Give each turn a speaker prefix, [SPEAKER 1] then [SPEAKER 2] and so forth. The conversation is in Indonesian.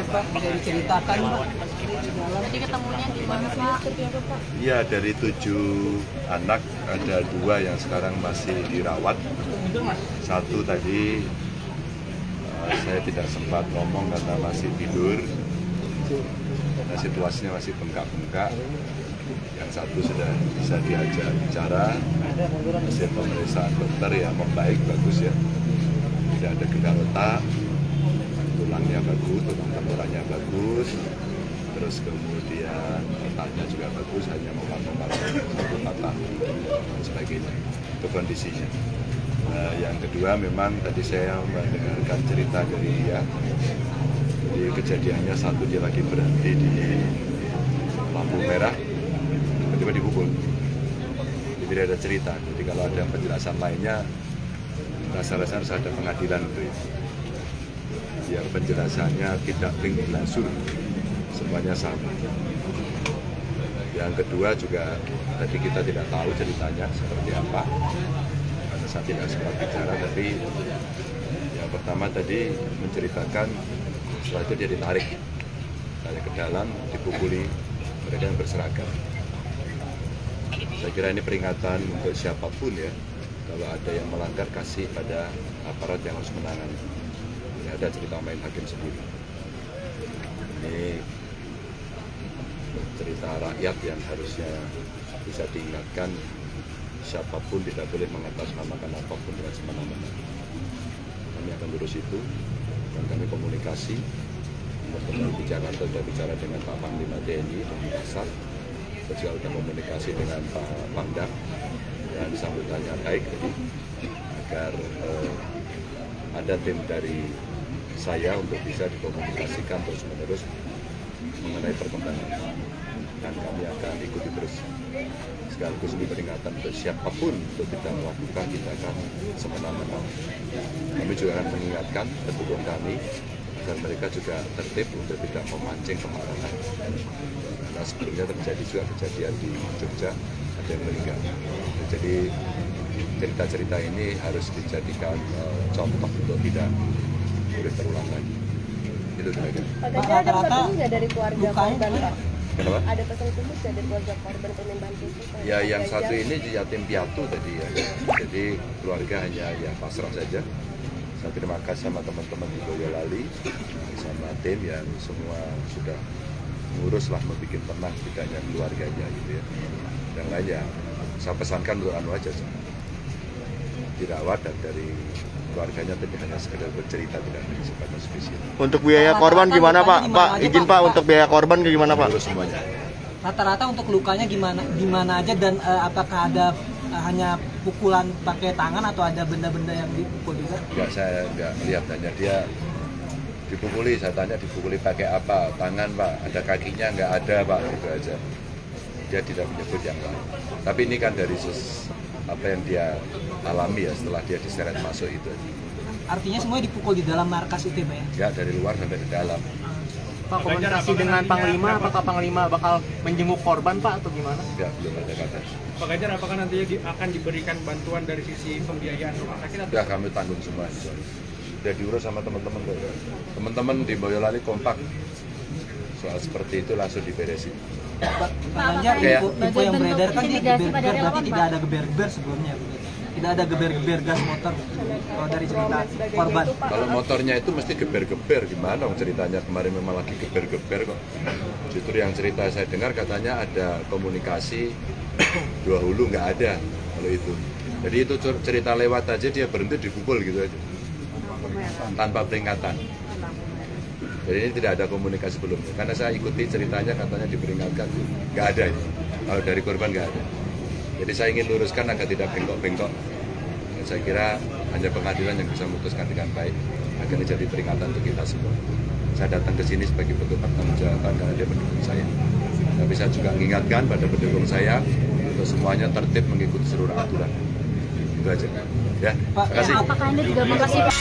[SPEAKER 1] Pak, bisa diceritakan Pak?
[SPEAKER 2] Jadi ketemunya di mana Pak?
[SPEAKER 3] Iya, dari 7 anak ada 2 yang sekarang masih dirawat. 1 tadi saya tidak sempat ngomong karena masih tidur, karena situasinya masih bengkak-bengkak. Yang 1 sudah bisa diajak bicara, hasil pemeriksaan dokter ya membaik, bagus ya, tidak ada gendang otak, tulangnya bagus, tulang tengkoraknya bagus, terus kemudian otaknya juga bagus, hanya memar-memar 1 patah dan sebagainya. Itu kondisinya. Yang kedua memang tadi saya mendengarkan cerita dari dia. Jadi kejadiannya 1 dia lagi berhenti di lampu merah, tiba-tiba dipukul. Jadi ada cerita. Jadi kalau ada penjelasan lainnya, rasa-rasa harus ada pengadilan itu. Yang penjelasannya tidak ringlasur, semuanya sama. Yang kedua juga tadi kita tidak tahu ceritanya seperti apa, karena saya tidak sempat bicara. Tapi yang pertama tadi menceritakan setelah itu dia ditarik ke dalam, dipukuli mereka yang berseragam. Saya kira ini peringatan untuk siapapun ya, kalau ada yang melanggar kasih pada aparat yang harus menangani. Ini ada cerita main hakim sendiri. Ini cerita rakyat yang harusnya bisa diingatkan, siapapun tidak boleh mengatasnamakan apapun dengan semena-mena. Kami akan lurus itu, dan kami komunikasi. Gubernur Jakarta sudah bicara dengan Pak Panglima TNI dan Kasat, juga sudah komunikasi dengan Pak Pangdam, dan sambutannya baik, jadi agar ada tim dari saya untuk bisa dikomunikasikan terus-menerus mengenai perkembangan, dan kami akan ikuti terus. Sekaligus ini peringatan untuk siapapun untuk tidak melakukan tindakan semena-mena. Kami juga akan mengingatkan pendukung kami agar mereka juga tertib untuk tidak memancing kemarahan. Karena sebelumnya terjadi juga kejadian di Jogja, ada yang meninggal. Jadi cerita-cerita ini harus dijadikan contoh untuk tidak boleh terulang lagi. Itu kira-kira.
[SPEAKER 2] Pak Ganjar, ada pesan nggak dari keluarga korban Pak?
[SPEAKER 3] Kenapa?
[SPEAKER 2] Ada pesan khusus nggak dari keluarga korban pengen bantu?
[SPEAKER 3] Ya, yang satu ini yatim piatu tadi ya. Jadi keluarga hanya ya pasrah saja. Saya terima kasih sama teman-teman di Boyolali, sama tim yang semua sudah ngurus lah, membuat tenang, tidak hanya keluarganya gitu ya. Yang lain ya, saya pesankan untuk anu aja, dirawat dan dari keluarganya tidak hanya sekedar bercerita, tidak ada sifatnya spesial.
[SPEAKER 4] Untuk biaya korban gimana Pak? Pak, izin Pak, untuk biaya korban gimana Pak?
[SPEAKER 3] Urus semuanya.
[SPEAKER 1] Rata-rata untuk lukanya gimana aja, dan apakah ada hanya pukulan pakai tangan atau ada benda-benda yang dipukul juga?
[SPEAKER 3] Enggak, saya enggak melihat, hanya dia dipukuli. Saya tanya dipukuli pakai apa? Tangan Pak, ada kakinya enggak ada Pak, gitu aja. Dia tidak menyebut yang lain. Tapi ini kan dari apa yang dia alami ya setelah dia diseret masuk itu.
[SPEAKER 1] Artinya semuanya dipukul di dalam markas itu Pak ya?
[SPEAKER 3] Enggak, dari luar sampai ke dalam.
[SPEAKER 5] Pak, komunikasi dengan Panglima, apakah Panglima bakal menjenguk korban Pak atau gimana?
[SPEAKER 3] Enggak, belum ada kata.
[SPEAKER 6] Pak Ganjar, apakah nantinya akan diberikan bantuan dari sisi pembiayaan rumah sakit?
[SPEAKER 3] Sudah kami tanggung semua. Sudah diurus sama teman-teman. Teman-teman di Boyolali kompak. Soal seperti itu langsung diberesin.
[SPEAKER 1] Pak Ganjar, info yang beredar kan dia geber-geber, berarti tidak ada geber-geber sebelumnya. Tidak ada geber-geber gas motor kalau dari cerita korban.
[SPEAKER 3] Kalau motornya itu mesti geber-geber, gimana ceritanya kemarin memang lagi geber-geber kok. Justru yang cerita saya dengar katanya ada komunikasi 2 hulu, nggak ada kalau itu. Jadi itu cerita lewat aja, dia berhenti dipukul gitu aja tanpa peringatan. Jadi ini tidak ada komunikasi sebelumnya. Karena saya ikuti ceritanya katanya diperingatkan, nggak ada ini. Kalau dari korban nggak ada. Jadi saya ingin luruskan agar tidak bengkok-bengkok. Saya kira hanya pengadilan yang bisa memutuskan dengan baik agar menjadi peringatan untuk kita semua. Saya datang ke sini sebagai bentuk pertanggungjawaban karena dia pendukung saya. Tapi saya juga mengingatkan pada pendukung saya untuk semuanya tertib mengikuti seluruh aturan. Itu aja. Ya, terima kasih.
[SPEAKER 2] Apakah Anda juga makasih Pak?